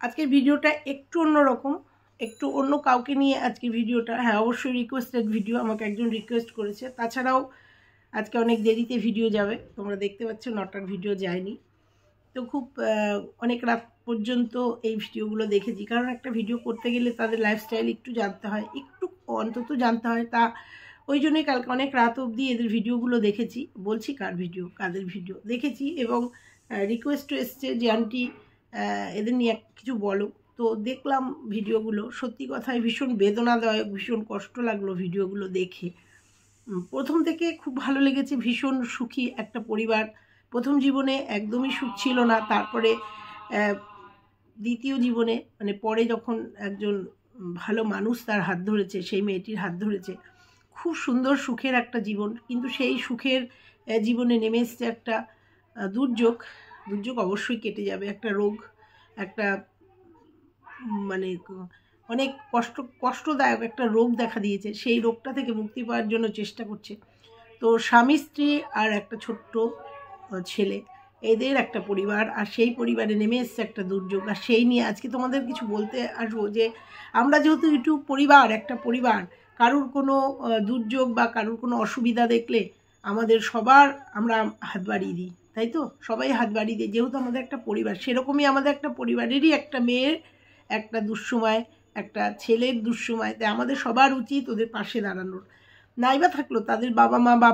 আজকের ভিডিওটা একটু অন্যরকম, একটু অন্য কাউকে নিয়ে আজকের ভিডিওটা। হ্যাঁ, অবশ্যই রিকোয়েস্টেড ভিডিও, আমাকে একজন রিকোয়েস্ট করেছে। তাছাড়াও আজকে অনেক দেরিতে ভিডিও যাবে, তোমরা দেখতে পাচ্ছ 9টার ভিডিও যায়নি। তো খুব অনেক রাত পর্যন্ত এই ভিডিওগুলো দেখেছি, কারণ একটা ভিডিও করতে গেলে তাদের লাইফস্টাইল একটু জানতে হয়, একটু অন্তত জানতে হয়। তা ওই জন্যই কালকে অনেক রাত অবধি এদের ভিডিওগুলো দেখেছি। বলছি কাদের ভিডিও দেখেছি, এবং রিকোয়েস্টও এসছে যে আন্টি এদের নিয়ে কিছু বলো। তো দেখলাম ভিডিওগুলো, সত্যি কথায় ভীষণ বেদনাদায়ক, ভীষণ কষ্ট লাগলো ভিডিওগুলো দেখে। প্রথম থেকে খুব ভালো লেগেছে, ভীষণ সুখী একটা পরিবার। প্রথম জীবনে একদমই সুখ ছিল না, তারপরে দ্বিতীয় জীবনে মানে পরে যখন একজন ভালো মানুষ তার হাত ধরেছে, সেই মেয়েটির হাত ধরেছে, খুব সুন্দর সুখের একটা জীবন। কিন্তু সেই সুখের জীবনে নেমে এসছে একটা দুর্যোগ অবশ্যই কেটে যাবে, একটা রোগ, একটা মানে অনেক কষ্টদায়ক একটা রোগ দেখা দিয়েছে। সেই রোগটা থেকে মুক্তি পাওয়ার জন্য চেষ্টা করছে। তো স্বামী স্ত্রী আর একটা ছোট্ট ছেলে, এদের একটা পরিবার, আর সেই পরিবারে নেমে এসছে একটা দুর্যোগ। আর সেই নিয়ে আজকে তোমাদের কিছু বলতে আসবো যে আমরা যেহেতু ইউটিউব পরিবার, একটা পরিবার, কারুর কোনো দুর্যোগ বা কারুর কোনো অসুবিধা দেখলে আমাদের সবার আমরা হাত বাড়িয়ে দিই, তাই তো? সবাই হাত বাড়িয়ে দিই, যেহেতু আমাদের একটা পরিবার। সেরকমই আমাদের একটা পরিবারেরই একটা মেয়ের একটা দুঃসময়, একটা ছেলের দুঃসময়, তাই আমাদের সবার উচিত ওদের পাশে দাঁড়ানোর। নাইবা থাকলো তাদের বাবা মা বা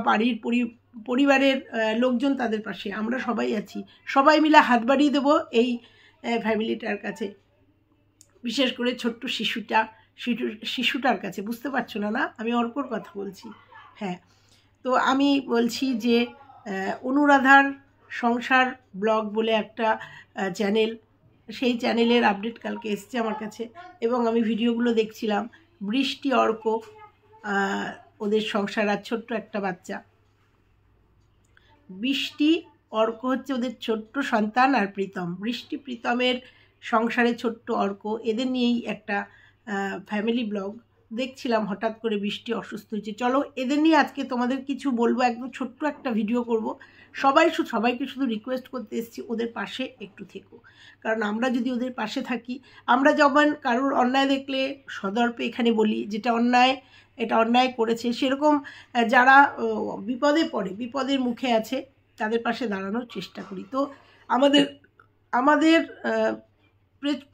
পরিবারের লোকজন তাদের পাশে, আমরা সবাই আছি, সবাই মিলে হাত বাড়িয়ে দেবো এই ফ্যামিলিটার কাছে, বিশেষ করে ছোট্ট শিশুটার কাছে। বুঝতে পারছো না? আমি অর্কর কথা বলছি। হ্যাঁ, তো আমি বলছি যে অনুরাধার সংসার ব্লগ বলে একটা চ্যানেল, সেই চ্যানেলের আপডেট কালকে এসছে আমার কাছে, এবং আমি ভিডিওগুলো দেখছিলাম। বৃষ্টি, অর্ক, ওদের সংসার, আর ছোট্ট একটা বাচ্চা। বৃষ্টি, অর্ক হচ্ছে ওদের ছোট্ট সন্তান, আর প্রীতম, বৃষ্টি প্রীতমের সংসারে ছোট্ট অর্ক, এদের নিয়েই একটা ফ্যামিলি ব্লগ দেখছিলাম। হঠাৎ করে বৃষ্টি অসুস্থ হয়েছে, চলো এদের নিয়ে আজকে তোমাদের কিছু বলবো, একদম ছোট্ট একটা ভিডিও করব। সবাইকে শুধু রিকোয়েস্ট করতে এসেছি, ওদের পাশে একটু থেকো, কারণ আমরা যদি ওদের পাশে থাকি, আমরা যেমন কারোর অন্যায় দেখলে সদর্পে এখানে বলি যেটা অন্যায়, এটা অন্যায় করেছে, সেরকম যারা বিপদে পড়ে, বিপদের মুখে আছে, তাদের পাশে দাঁড়ানোর চেষ্টা করি। তো আমাদের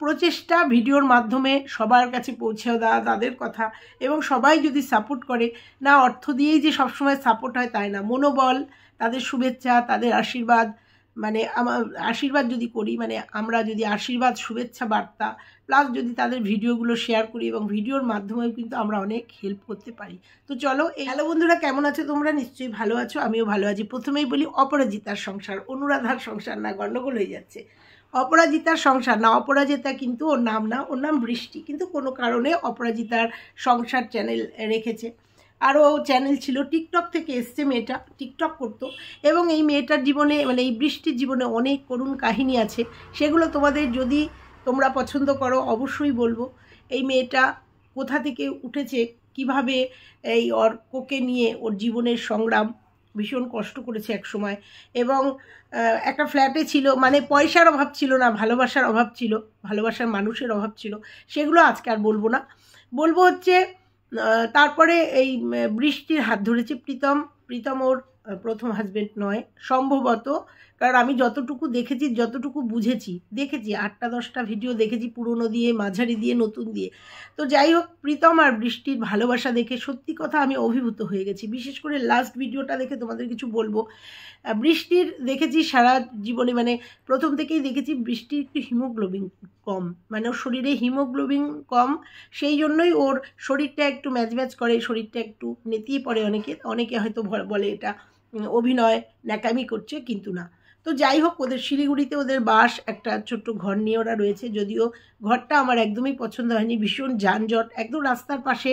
প্রচেষ্টা ভিডিওর মাধ্যমে সবার কাছে পৌঁছে দেওয়া তাদের কথা, এবং সবাই যদি সাপোর্ট করে, না অর্থ দিয়েই যে সবসময় সাপোর্ট হয় তাই না, মনোবল, তাদের শুভেচ্ছা, তাদের আশীর্বাদ, মানে আমার আশীর্বাদ যদি করি, মানে আমরা যদি আশীর্বাদ, শুভেচ্ছা বার্তা, প্লাস যদি তাদের ভিডিওগুলো শেয়ার করি, এবং ভিডিওর মাধ্যমেও কিন্তু আমরা অনেক হেল্প করতে পারি। তো চলো, হ্যালো বন্ধুরা, কেমন আছো তোমরা? নিশ্চয়ই ভালো আছো, আমিও ভালো আছি। প্রথমেই বলি অপরাজিতার সংসার, অনুরাধার সংসার না, গণ্ডগোল হয়ে যাচ্ছে। অপরাজিতার সংসার না, অপরাজিতা কিন্তু ওর নাম না, ওর নাম বৃষ্টি, কিন্তু কোনো কারণে অপরাজিতার সংসার চ্যানেল রেখেছে। আরও চ্যানেল ছিল, টিকটক থেকে এসছে মেয়েটা, টিকটক করতো, এবং এই মেয়েটার জীবনে, মানে এই বৃষ্টির জীবনে অনেক করুণ কাহিনী আছে, সেগুলো তোমাদের যদি তোমরা পছন্দ করো অবশ্যই বলবো। এই মেয়েটা কোথা থেকে উঠেছে, কিভাবে এই অর্ককে নিয়ে ওর জীবনের সংগ্রাম, ভীষণ কষ্ট করেছে এক সময়, এবং একটা ফ্ল্যাটে ছিল, মানে পয়সার অভাব ছিল না, ভালোবাসার অভাব ছিল, ভালোবাসার মানুষের অভাব ছিল। সেগুলো আজকে আর বলবো না, বলবো হচ্ছে তারপরে এই বৃষ্টির হাত ধরেছে প্রীতম ওর প্রথম হাজবেন্ড নয় সম্ভবত, কারণ আমি যতটুকু দেখেছি, যতটুকু বুঝেছি, দেখেছি 8টা-10টা ভিডিও দেখেছি, পুরনো দিয়ে, মাঝারি দিয়ে, নতুন দিয়ে। তো যাই হোক, প্রীতম আর বৃষ্টির ভালোবাসা দেখে সত্যি কথা আমি অভিভূত হয়ে গেছি। বিশেষ করে লাস্ট ভিডিওটা দেখে তোমাদের কিছু বলবো। বৃষ্টির দেখেছি সারা জীবনে, মানে প্রথম থেকেই দেখেছি বৃষ্টির একটু হিমোগ্লোবিন কম, মানে ওর শরীরে হিমোগ্লোবিন কম, সেই জন্যই ওর শরীরটা একটু ম্যাচ করে, শরীরটা একটু নেতিয়ে পড়ে। অনেকে হয়তো বলে এটা অভিনয়, ন্যাকামি করছে, কিন্তু না। তো যাই হোক, ওদের শিলিগুড়িতে ওদের বাস, একটা ছোট্ট ঘর নিয়ে ওরা রয়েছে, যদিও ঘরটা আমার একদমই পছন্দ হয়নি, ভীষণ যানজট, একদম রাস্তার পাশে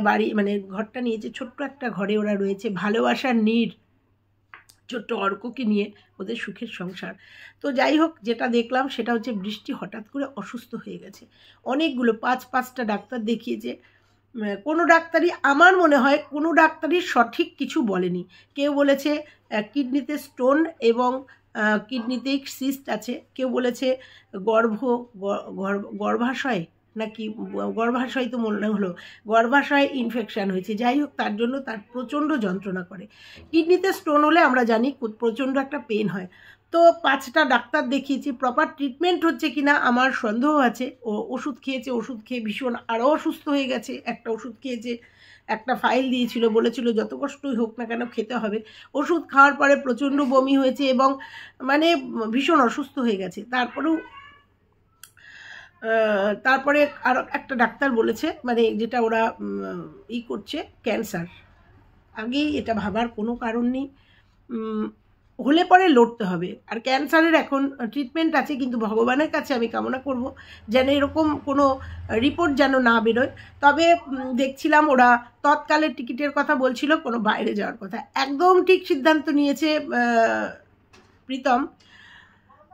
বাড়ি, মানে ঘরটা নিয়েছে, ছোট্ট একটা ঘরে ওরা রয়েছে, ভালোবাসার নীড়, ছোট্ট অর্ককে নিয়ে ওদের সুখের সংসার। তো যাই হোক, যেটা দেখলাম সেটা হচ্ছে বৃষ্টি হঠাৎ করে অসুস্থ হয়ে গেছে, অনেকগুলো 5-5টা ডাক্তার দেখিয়েছে, কোনো ডাক্তারই, আমার মনে হয় কোনো ডাক্তারই সঠিক কিছু বলেনি। কেউ বলেছে কিডনিতে স্টোন এবং কিডনিতেই সিস্ট আছে, কেউ বলেছে গর্ভাশয় নাকি গর্ভাশয় তো মনে হলো গর্ভাশয় ইনফেকশান হয়েছে। যাই হোক, তার জন্য তার প্রচণ্ড যন্ত্রণা করে। কিডনিতে স্টোন হলে আমরা জানি প্রচণ্ড একটা পেন হয়। তো 5টা ডাক্তার দেখিয়েছি, প্রপার ট্রিটমেন্ট হচ্ছে কিনা আমার সন্দেহ আছে। ও ওষুধ খেয়েছে, ওষুধ খেয়ে ভীষণ আরও অসুস্থ হয়ে গেছে। একটা ওষুধ খেয়েছে, একটা ফাইল দিয়েছিল, বলেছিল যত কষ্টই হোক না কেন খেতে হবে। ওষুধ খাওয়ার পরে প্রচণ্ড বমি হয়েছে এবং মানে ভীষণ অসুস্থ হয়ে গেছে। তারপরে আর একটা ডাক্তার বলেছে, মানে যেটা ওরা করছে ক্যান্সার। আগেই এটা ভাবার কোনো কারণ নেই, হলে পরে লড়তে হবে। আর ক্যান্সারের এখন ট্রিটমেন্ট আছে, কিন্তু ভগবানের কাছে আমি কামনা করব যেন এরকম কোনো রিপোর্ট যেন না বেরোয়। তবে দেখছিলাম ওরা তৎকালের টিকিটের কথা বলছিল, কোনো বাইরে যাওয়ার কথা। একদম ঠিক সিদ্ধান্ত নিয়েছে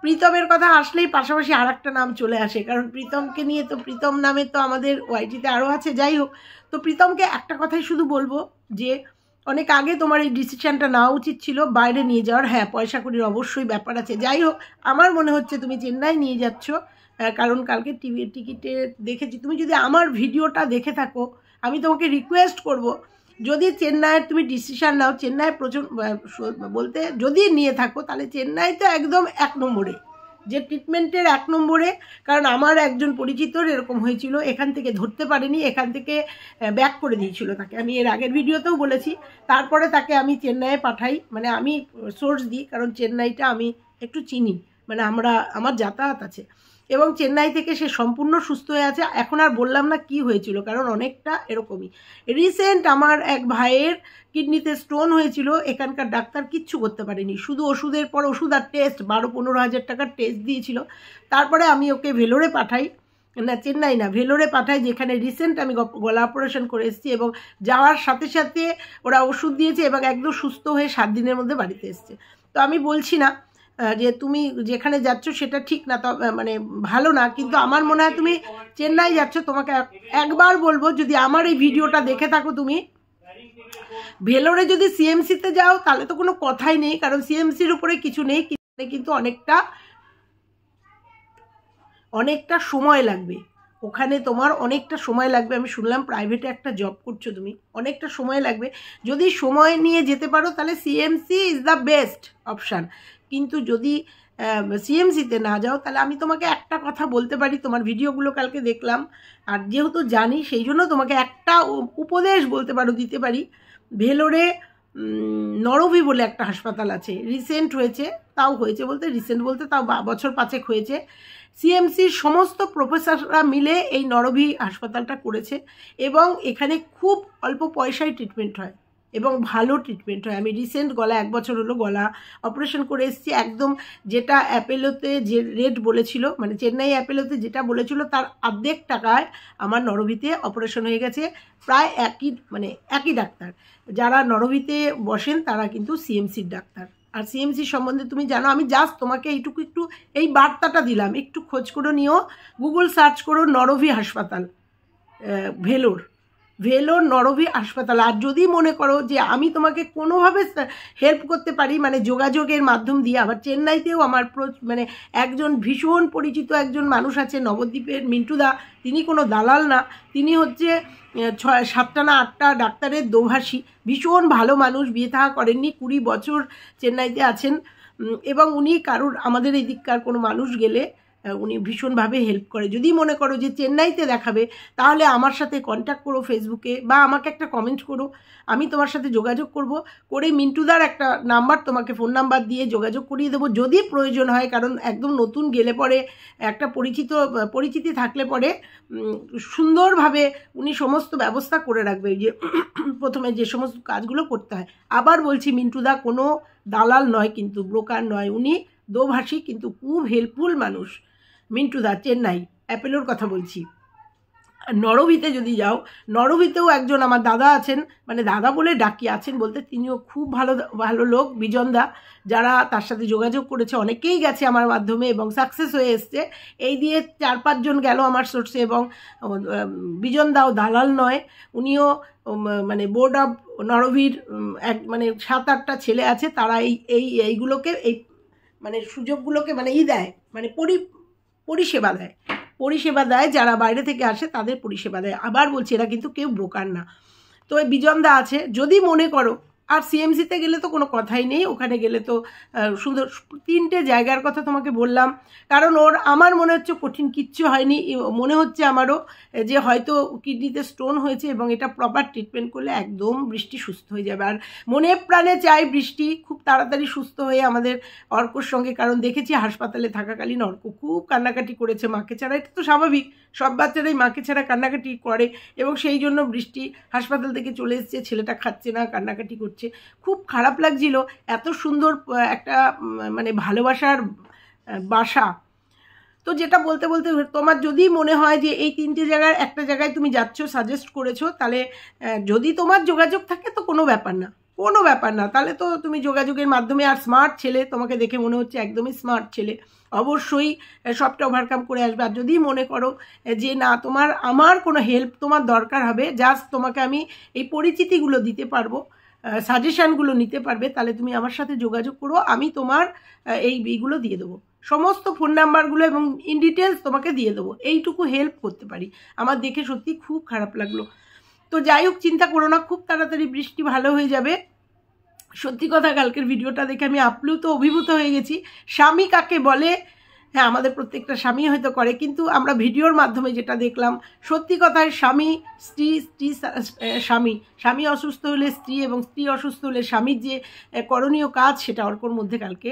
প্রীতমের কথা আসলেই পাশাপাশি আর একটা নাম চলে আসে, কারণ প্রীতমকে নিয়ে তো, প্রীতম নামে তো আমাদের ওয়াইটিতে আরও আছে। যাই হোক, তো প্রীতমকে একটা কথাই শুধু বলবো যে অনেক আগে তোমার এই ডিসিশানটা নেওয়া উচিত ছিল বাইরে নিয়ে যাওয়ার। হ্যাঁ, পয়সা কড়ির অবশ্যই ব্যাপার আছে। যাই হোক, আমার মনে হচ্ছে তুমি চেন্নাই নিয়ে যাচ্ছ, কারণ কালকে টিকিটে দেখেছি। তুমি যদি আমার ভিডিওটা দেখে থাকো, আমি তোমাকে রিকোয়েস্ট করব, যদি চেন্নাইয়ের তুমি ডিসিশান নাও, চেন্নাই বলতে যদি নিয়ে থাকো, তাহলে চেন্নাই তো একদম 1 নম্বরে, যে ট্রিটমেন্টের 1 নম্বরে। কারণ আমার একজন পরিচিতর এরকম হয়েছিল, এখান থেকে ধরতে পারেনি, এখান থেকে ব্যাক করে দিয়েছিল তাকে। আমি এর আগের ভিডিওতেও বলেছি। তারপরে তাকে আমি চেন্নাইয়ে পাঠাই, মানে আমি সোর্স দিই, কারণ চেন্নাইটা আমি একটু চিনি, মানে আমার যাতায়াত আছে। এবং চেন্নাই থেকে সে সম্পূর্ণ সুস্থ হয়ে আছে। এখন আর বললাম না কি হয়েছিল, কারণ অনেকটা এরকমই। রিসেন্ট আমার এক ভাইয়ের কিডনিতে স্টোন হয়েছিল, এখানকার ডাক্তার কিচ্ছু করতে পারেনি, শুধু ওষুধের পর ওষুধ আর টেস্ট, 12-15 হাজার টাকার টেস্ট দিয়েছিল। তারপরে আমি ওকে ভেলোরে পাঠাই, না চেন্নাই না, ভেলোরে পাঠাই, যেখানে রিসেন্ট আমি গলা অপারেশন করে এসেছি। এবং যাওয়ার সাথে সাথে ওরা ওষুধ দিয়েছে এবং একদম সুস্থ হয়ে 7 দিনের মধ্যে বাড়িতে এসছে। তো আমি বলছি না যে তুমি যেখানে যাচ্ছ সেটা ঠিক না, মানে ভালো না, কিন্তু আমার মনে হয় তুমি চেন্নাই যাচ্ছ। তোমাকে একবার বলবো, যদি আমার এই ভিডিওটা দেখে থাকো, তুমি ভেলোরে যদি সিএমসিতে যাও তাহলে তো কোনো কথাই নেই, কারণ সিএমসির উপরে কিছু নেই, কিন্তু অনেকটা সময় লাগবে। ওখানে তোমার অনেকটা সময় লাগবে। আমি শুনলাম প্রাইভেটে একটা জব করছো তুমি, অনেকটা সময় লাগবে। যদি সময় নিয়ে যেতে পারো তাহলে CMC is the best option. কিন্তু যদি সিএমসিতে না যাও, তাহলে আমি তোমাকে একটা কথা বলতে পারি, তোমার ভিডিওগুলো কালকে দেখলাম আর যেহেতু জানি, সেই জন্য তোমাকে একটা উপদেশ দিতে পারি। ভেলোরে নরভি বলে একটা হাসপাতাল আছে, রিসেন্ট হয়েছে, রিসেন্ট বলতে তাও বছর 5 হয়েছে। সিএমসির সমস্ত প্রফেসররা মিলে এই নরভি হাসপাতালটা করেছে এবং এখানে খুব অল্প পয়সায় ট্রিটমেন্ট হয় এবং ভালো ট্রিটমেন্ট হয়। আমি রিসেন্ট 1 বছর হলো গলা অপারেশন করে এসেছি। একদম যেটা অ্যাপেলোতে যে রেট বলেছিল, মানে চেন্নাই অ্যাপেলোতে যেটা বলেছিল তার অর্ধেক টাকায় আমার নরভিতে অপারেশন হয়ে গেছে। প্রায় একই ডাক্তার, যারা নরভিতে বসেন তারা কিন্তু সিএমসির ডাক্তার। আর সিএমসি সম্বন্ধে তুমি জানো, আমি জাস্ট তোমাকে একটু এই বার্তাটা দিলাম, একটু খোঁজ করে নিও, গুগল সার্চ করো নরভি হাসপাতাল, ভেলোর নরভি হাসপাতাল। আর যদি মনে করো যে আমি তোমাকে কোনোভাবে হেল্প করতে পারি, মানে যোগাযোগের মাধ্যম দিয়ে, আবার চেন্নাইতেও আমার মানে একজন ভীষণ পরিচিত একজন মানুষ আছে নবদ্বীপের মিন্টুদা, তিনি কোনো দালাল না, তিনি হচ্ছে 7টা না 8টা ডাক্তারের দোভাষী, ভীষণ ভালো মানুষ, বিয়ে থাকা করেননি, 20 বছর চেন্নাইতে আছেন এবং উনি কারোর আমাদের এই দিককার কোনো মানুষ গেলে উনি ভীষণভাবে হেল্প করে। যদি মনে করো যে চেন্নাইতে দেখাবে, তাহলে আমার সাথে কন্ট্যাক্ট করো ফেসবুকে, বা আমাকে একটা কমেন্ট করো, আমি তোমার সাথে যোগাযোগ করে মিন্টুদার একটা নাম্বার, তোমাকে ফোন নাম্বার দিয়ে যোগাযোগ করিয়ে দেবো যদি প্রয়োজন হয়। কারণ একদম নতুন গেলে পরে একটা পরিচিতি থাকলে পরে সুন্দরভাবে উনি সমস্ত ব্যবস্থা করে রাখবে, যে প্রথমে যে সমস্ত কাজগুলো করতে হয়। আবার বলছি, মিন্টুদা কোনো দালাল নয়, কিন্তু ব্রোকার নয়, উনি দোভাষী, কিন্তু খুব হেল্পফুল মানুষ মিন্টুদা। চেন্নাই অ্যাপেলোর কথা বলছি। নরভিতে যদি যাও, নরভিতেও একজন আমার দাদা আছেন, মানে দাদা বলে ডাকি, আছেন বলতে তিনিও খুব ভালো লোক, বিজনদা, যারা তার সাথে যোগাযোগ করেছে অনেকেই গেছে আমার মাধ্যমে এবং সাকসেস হয়ে এসছে। এই দিয়ে 4-5 জন গেল আমার সোর্সে। এবং বিজনদাও দালাল নয়, উনিও মানে বোর্ড অফ নরভির মানে 7-8টা ছেলে আছে, তারা এইগুলোকে মানে সুযোগগুলোকে মানে দেয়, মানে পরিষেবা দেয় যারা বাইরে থেকে আসে তাদের পরিষেবা দেয়। আবার বলছি এরা কিন্তু কেউ ব্রোকার না। তো এই বিজনদা আছে, যদি মনে করো, আর সিএমসিতে গেলে তো কোনো কথাই নেই, ওখানে গেলে তো সুন্দর 3টে জায়গার কথা তোমাকে বললাম, কারণ ওর আমার মনে হচ্ছে কঠিন কিচ্ছু হয়নি। মনে হচ্ছে আমারও যে হয়তো কিডনিতে স্টোন হয়েছে এবং এটা প্রপার ট্রিটমেন্ট করলে একদম বৃষ্টি সুস্থ হয়ে যাবে। আর মনে প্রাণে চাই বৃষ্টি খুব তাড়াতাড়ি সুস্থ হয়ে আমাদের অর্কর সঙ্গে, কারণ দেখেছি হাসপাতালে থাকাকালীন অর্ক খুব কান্নাকাটি করেছে মাকে ছাড়া। এটা তো স্বাভাবিক, সব বাচ্চারাই মাকে ছাড়া কান্নাকাটি করে, এবং সেই জন্য বৃষ্টি হাসপাতাল থেকে চলে এসেছে, ছেলেটা খাচ্ছে না, কান্নাকাটি করছে, খুব খারাপ লাগছিল। এত সুন্দর একটা মানে ভালোবাসার বাসা। তো যেটা বলতে বলতে তোমার যদি মনে হয় যে এই 3টে জায়গার একটা জায়গায় তুমি যাচ্ছ, সাজেস্ট করেছো, তাহলে যদি তোমার যোগাযোগ থাকে তো কোনো ব্যাপার না, তাহলে তো তুমি যোগাযোগের মাধ্যমে, আর স্মার্ট ছেলে, তোমাকে দেখে মনে হচ্ছে একদমই স্মার্ট ছেলে, অবশ্যই সবটা ওভারকাম করে আসবে। আর যদি মনে করো যে না আমার কোনো হেল্প তোমার দরকার হবে, জাস্ট তোমাকে আমি এই পরিচিতিগুলো দিতে পারবো, সাজেশানগুলো নিতে পারবে, তাহলে তুমি আমার সাথে যোগাযোগ করো, আমি তোমার এইগুলো দিয়ে দেবো, সমস্ত ফোন নাম্বারগুলো এবং ইন ডিটেলস তোমাকে দিয়ে দেবো, এইটুকু হেল্প করতে পারি। আমার দেখে সত্যি খুব খারাপ লাগলো। তো যাই হোক, চিন্তা করো না, খুব তাড়াতাড়ি বৃষ্টি ভালো হয়ে যাবে। সত্যি কথা, কালকের ভিডিওটা দেখে আমি আপ্লুত অভিভূত হয়ে গেছি। স্বামী কাকে বলে, হ্যাঁ আমাদের প্রত্যেকটা স্বামী হয়তো করে, কিন্তু আমরা ভিডিওর মাধ্যমে যেটা দেখলাম, সত্যি কথায় স্বামী স্বামী অসুস্থ হলে স্ত্রী, এবং স্ত্রী অসুস্থ হলে স্বামীর যে করণীয় কাজ, সেটা অর্কর মধ্যে কালকে,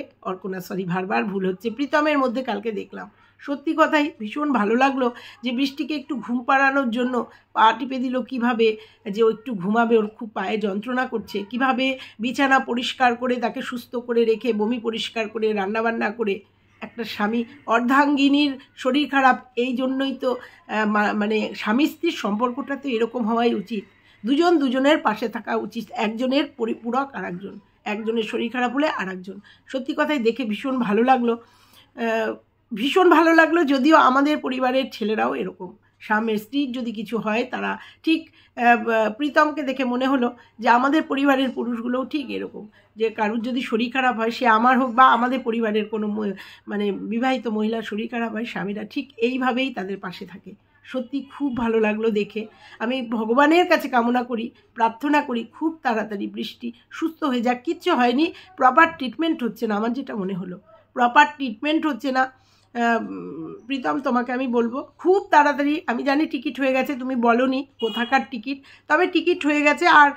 বারবার ভুল হচ্ছে, প্রীতমের মধ্যে কালকে দেখলাম। সত্যি কথাই ভীষণ ভালো লাগলো যে বৃষ্টিকে একটু ঘুম পাড়ানোর জন্য পা টিপে দিল, কীভাবে যে ও একটু ঘুমাবে, ওর খুব পায়ে যন্ত্রণা করছে, কিভাবে বিছানা পরিষ্কার করে তাকে সুস্থ করে রেখে, বমি পরিষ্কার করে, রান্নাবান্না করে, একটা স্বামী অর্ধাঙ্গিনীর শরীর খারাপ, এই জন্যই তো মানে স্বামী স্ত্রীর সম্পর্কটা তো এরকম হওয়াই উচিত, দুজনের পাশে থাকা উচিত, একজনের পরিপূরক আর একজনের শরীর খারাপ হলে আর একজন। সত্যি কথাই দেখে ভীষণ ভালো লাগলো। যদিও আমাদের পরিবারের ছেলেরাও এরকম, স্বামী স্ত্রীর যদি কিছু হয়, তারা ঠিক প্রীতমকে দেখে মনে হলো যে আমাদের পরিবারের পুরুষগুলোও ঠিক এরকম, যে কারুর যদি শরীর খারাপ হয়, সে আমার হোক বা আমাদের পরিবারের কোনো মানে বিবাহিত মহিলার শরীর খারাপ হয়, স্বামীরা ঠিক এইভাবেই তাদের পাশে থাকে। সত্যি খুব ভালো লাগলো দেখে। আমি ভগবানের কাছে কামনা করি, প্রার্থনা করি, খুব তাড়াতাড়ি বৃষ্টি সুস্থ হয়ে যাক। কিচ্ছু হয়নি, প্রপার ট্রিটমেন্ট হচ্ছে না, আমার যেটা মনে হলো প্রপার ট্রিটমেন্ট হচ্ছে না। প্রীতম, তোমাকে আমি বলবো খুব তাড়াতাড়ি, আমি জানি টিকিট হয়ে গেছে, তুমি বলোনি কোথাকার টিকিট, তবে টিকিট হয়ে গেছে। আর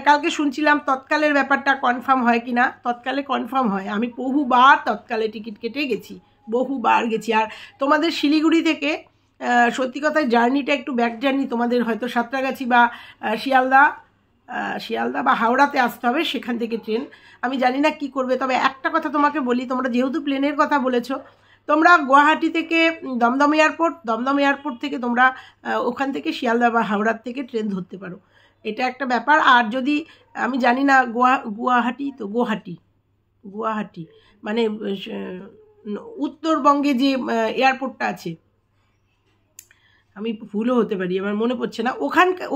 কালকে শুনছিলাম তৎকালের ব্যাপারটা কনফার্ম হয় কি না, তৎকালে কনফার্ম হয়। আমি বহুবার তৎকালে টিকিট কেটে গেছি, বহুবার গেছি। আর তোমাদের শিলিগুড়ি থেকে সত্যি কথায় জার্নিটা একটু ব্যাক জার্নি, তোমাদের হয়তো সাঁতরাগাছি বা শিয়ালদা বা হাওড়াতে আসতে হবে, সেখান থেকে ট্রেন। আমি জানি না কি করবে, তবে একটা কথা তোমাকে বলি, তোমরা যেহেতু প্লেনের কথা বলেছো, তোমরা গুয়াহাটি থেকে দমদম এয়ারপোর্ট থেকে তোমরা ওখান থেকে শিয়ালদা বা হাওড়ার থেকে ট্রেন ধরতে পারো, এটা একটা ব্যাপার। আর যদি আমি জানি না গুয়াহাটি মানে উত্তরবঙ্গে যে এয়ারপোর্টটা আছে, আমি ভুলও হতে পারি, আমার মনে পড়ছে না,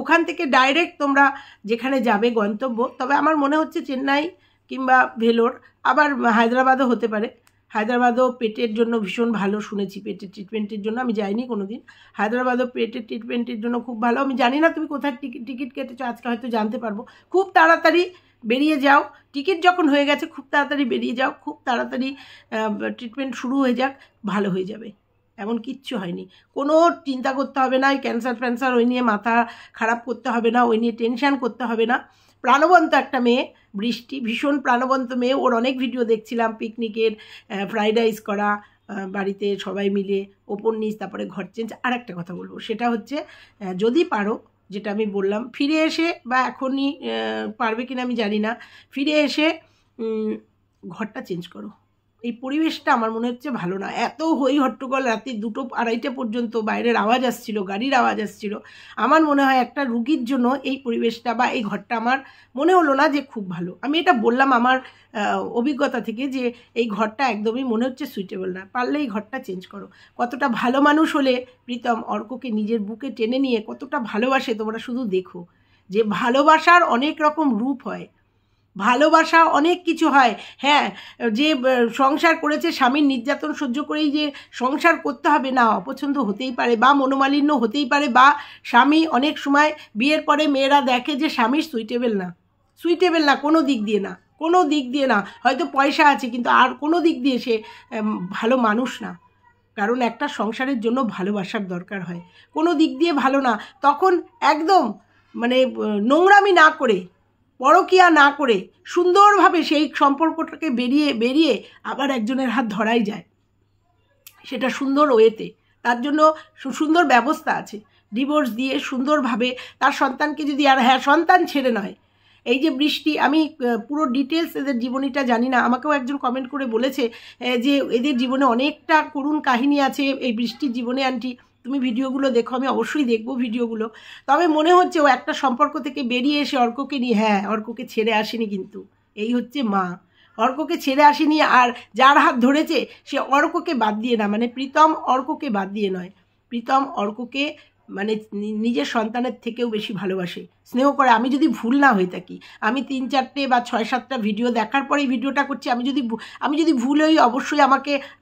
ওখান থেকে ডাইরেক্ট তোমরা যেখানে যাবে গন্তব্য, তবে আমার মনে হচ্ছে চেন্নাই কিংবা ভেলোর, আবার হায়দ্রাবাদও হতে পারে। হায়দ্রাবাদও পেটের জন্য ভীষণ ভালো শুনেছি, পেটের ট্রিটমেন্টের জন্য, আমি যাইনি কোনো দিন। হায়দ্রাবাদও পেটের ট্রিটমেন্টের জন্য খুব ভালো। আমি জানি না তুমি কোথায় টিকিট কেটেছো, আজকে হয়তো জানতে পারবো। খুব তাড়াতাড়ি বেরিয়ে যাও, টিকিট যখন হয়ে গেছে খুব তাড়াতাড়ি বেরিয়ে যাও, খুব তাড়াতাড়ি ট্রিটমেন্ট শুরু হয়ে যাক, ভালো হয়ে যাবে। এমন কিচ্ছু হয়নি, কোনো চিন্তা করতে হবে না, ক্যান্সার ওই নিয়ে মাথা খারাপ করতে হবে না, ওই নিয়ে টেনশান করতে হবে না। প্রাণবন্ত একটা মেয়ে বৃষ্টি, ভীষণ প্রাণবন্ত মেয়ে। ওর অনেক ভিডিও দেখছিলাম, পিকনিকের, ফ্রাইড রাইস করা, বাড়িতে সবাই মিলে ওপর নিচ, তারপরে ঘর চেঞ্জ। আর একটা কথা বলবো, সেটা হচ্ছে যদি পারো, যেটা আমি বললাম, ফিরে এসে বা এখনই পারবে কিনা আমি জানি না, ফিরে এসে ঘরটা চেঞ্জ করো। এই পরিবেশটা আমার মনে হচ্ছে ভালো না, এত হই হট্টগোল, রাত্রি 2-2:30 পর্যন্ত বাইরের আওয়াজ আসছিল, গাড়ির আওয়াজ আসছিল। আমার মনে হয় একটা রুগীর জন্য এই পরিবেশটা বা এই ঘরটা আমার মনে হলো না যে খুব ভালো। আমি এটা বললাম আমার অভিজ্ঞতা থেকে, যে এই ঘরটা একদমই মনে হচ্ছে সুইটেবল না, পারলে এই ঘরটা চেঞ্জ করো। কতটা ভালো মানুষ হলে প্রীতম অর্ককে নিজের বুকে টেনে নিয়ে কতটা ভালোবাসে, তোমরা শুধু দেখো যে ভালোবাসার অনেক রকম রূপ হয়। ভালোবাসা অনেক কিছু হয়। হ্যাঁ, যে সংসার করেছে স্বামীর নির্যাতন সহ্য করেই যে সংসার করতে হবে না, অপছন্দ হতেই পারে বা মনোমালিন্য হতেই পারে, বা স্বামী অনেক সময় বিয়ের পরে মেয়েরা দেখে যে স্বামীর সুইটেবল না কোনো দিক দিয়ে না, কোনো দিক দিয়ে না, হয়তো পয়সা আছে কিন্তু আর কোনো দিক দিয়ে সে ভালো মানুষ না। কারণ একটা সংসারের জন্য ভালোবাসার দরকার হয়, কোনো দিক দিয়ে ভালো না। তখন একদম মানে নোংরামি না করে, পরকিয়া না করে সুন্দরভাবে সেই সম্পর্কটাকে বেরিয়ে আবার একজনের হাত ধরাই যায়, সেটা সুন্দর ওয়েতে। তার জন্য সুন্দর ব্যবস্থা আছে, ডিভোর্স দিয়ে সুন্দরভাবে তার সন্তানকে যদি, আর হ্যাঁ সন্তান ছেড়ে নয়, এই যে বৃষ্টি, আমি পুরো ডিটেলস এদের জীবনীটা জানি না, আমাকেও একজন কমেন্ট করে বলেছে যে এদের জীবনে অনেকটা করুণ কাহিনী আছে এই বৃষ্টির জীবনে। আন্টি তুমি ভিডিওগুলো দেখো, আমি অবশ্যই দেখবো ভিডিওগুলো। তবে মনে হচ্ছে ও একটা সম্পর্ক থেকে বেরিয়ে এসে অর্ককে নিয়ে, হ্যাঁ অর্ককে ছেড়ে আসেনি, কিন্তু এই হচ্ছে মা, অর্ককে ছেড়ে আসেনি। আর যার হাত ধরেছে সে অর্ককে বাদ দিয়ে না, মানে প্রীতম অর্ককে বাদ দিয়ে নয়, প্রীতম অর্ককে মানে নিজের সন্তানের থেকেও বেশি ভালোবাসে, স্নেহ করে। আমি যদি ভুল না হয়ে থাকি, আমি 3-4টে বা 6-7টা ভিডিও দেখার পরেই ভিডিওটা করছি, আমি যদি ভুল হই অবশ্যই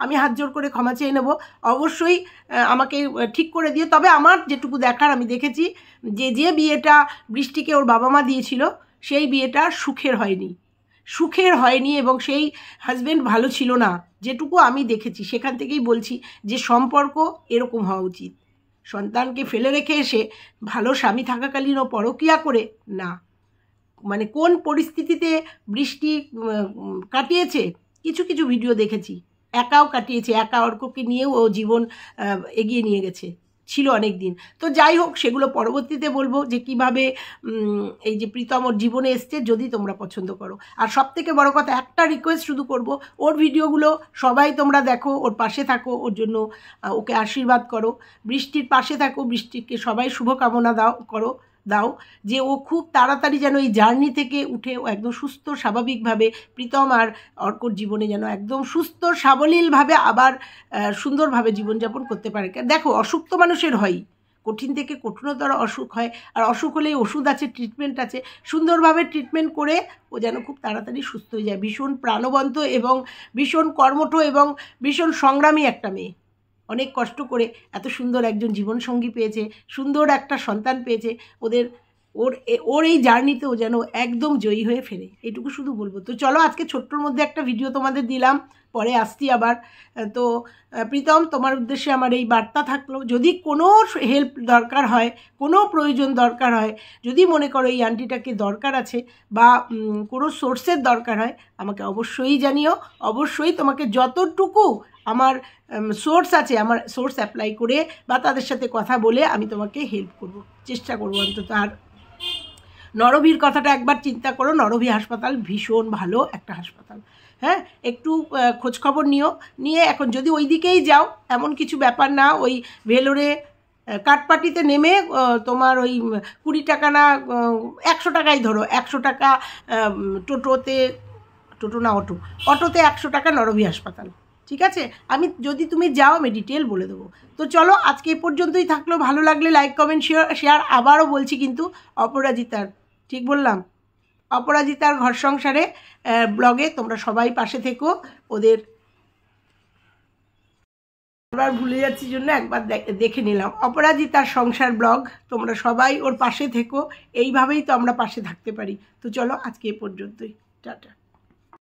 আমি হাত জোর করে ক্ষমা চেয়ে নেব, অবশ্যই আমাকে ঠিক করে দিয়ে। তবে আমার যেটুকু দেখার, আমি দেখেছি যে বিয়েটা বৃষ্টিকে ওর বাবা মা দিয়েছিল সেই বিয়েটা সুখের হয়নি এবং সেই হাজব্যান্ড ভালো ছিল না, যেটুকু আমি দেখেছি সেখান থেকেই বলছি যে সম্পর্ক এরকম হওয়া উচিত। সন্তানকে ফেলে রেখে এসে ভালো স্বামী থাকাকালীনও পরকিয়া করে না, মানে কোন পরিস্থিতিতে বৃষ্টি কাটিয়েছে, কিছু ভিডিও দেখেছি, একাও কাটিয়েছে, একা অর্ককে নিয়েও ও জীবন এগিয়ে নিয়ে গেছে, ছিল অনেক দিন। তো যাই হোক, সেগুলো পরবর্তীতে বলবো যে কিভাবে এই যে প্রীতম ওর জীবনে এসছে, যদি তোমরা পছন্দ করো। আর সবথেকে বড় কথা, একটা রিকোয়েস্ট শুধু করব, ওর ভিডিওগুলো সবাই তোমরা দেখো, ওর পাশে থাকো, ওর জন্য ওকে আশীর্বাদ করো, বৃষ্টির পাশে থাকো, বৃষ্টিকে সবাই শুভকামনা দাও যে ও খুব তাড়াতাড়ি যেন এই জার্নি থেকে উঠে ও একদম সুস্থ স্বাভাবিকভাবে প্রীতম আর অর্কর জীবনে যেন একদম সুস্থ সাবলীলভাবে আবার সুন্দরভাবে জীবনযাপন করতে পারে। দেখো, অসুখ তো মানুষের হয়ই, কঠিন থেকে কঠিনতর অসুখ হয়, আর অসুখ হলেই ওষুধ আছে, ট্রিটমেন্ট আছে, সুন্দরভাবে ট্রিটমেন্ট করে ও যেন খুব তাড়াতাড়ি সুস্থ হয়ে যায়। ভীষণ প্রাণবন্ত এবং ভীষণ কর্মঠ এবং ভীষণ সংগ্রামী একটা মেয়ে, অনেক কষ্ট করে এত সুন্দর একজন জীবনসঙ্গী পেয়েছে, সুন্দর একটা সন্তান পেয়েছে। ওর এই জার্নিতেও যেন একদম জয়ী হয়ে ফেরে, এটুকু শুধু বলবো। তো চলো, আজকে ছোট্টর মধ্যে একটা ভিডিও তোমাদের দিলাম, পরে আসছি আবার। তো প্রীতম, তোমার উদ্দেশ্যে আমার এই বার্তা থাকলো, যদি কোনো হেল্প দরকার হয়, কোনো প্রয়োজন দরকার হয়, যদি মনে করো এই আন্টিটাকে দরকার আছে বা কোনো সোর্সের দরকার হয়, আমাকে অবশ্যই জানিও। অবশ্যই তোমাকে যতটুকু আমার সোর্স আছে, আমার সোর্স অ্যাপ্লাই করে বা তাদের সাথে কথা বলে আমি তোমাকে হেল্প করব, চেষ্টা করব অন্তত। আর নরভীর কথাটা একবার চিন্তা করো, নরভী হাসপাতাল ভীষণ ভালো একটা হাসপাতাল, হ্যাঁ, একটু খোঁজখবর নিয়ে এখন যদি ওই দিকেই যাও, এমন কিছু ব্যাপার না। ওই ভেলোরে কাঠপাটিতে নেমে তোমার ওই 20 টাকা না 100 টাকাই ধরো, 100 টাকা অটোতে 100 টাকা নরভী হাসপাতাল, ঠিক আছে? যদি তুমি যাও আমি ডিটেল বলে দেবো। তো চলো, আজকে এই পর্যন্তই থাকলো। ভালো লাগলে লাইক, কমেন্ট, শেয়ার। আবারও বলছি কিন্তু অপরাজিতার, ঠিক বললাম, অপরাজিতার ঘর সংসারে ব্লগে তোমরা সবাই পাশে থেকো। ওদের আবার ভুলে যাচ্ছি জন্য একবার দেখে নিলাম, অপরাজিতার সংসার ব্লগ, তোমরা সবাই ওর পাশে থেকো, এইভাবেই তো আমরা পাশে থাকতে পারি। তো চলো, আজকে এই পর্যন্তই, টাটা।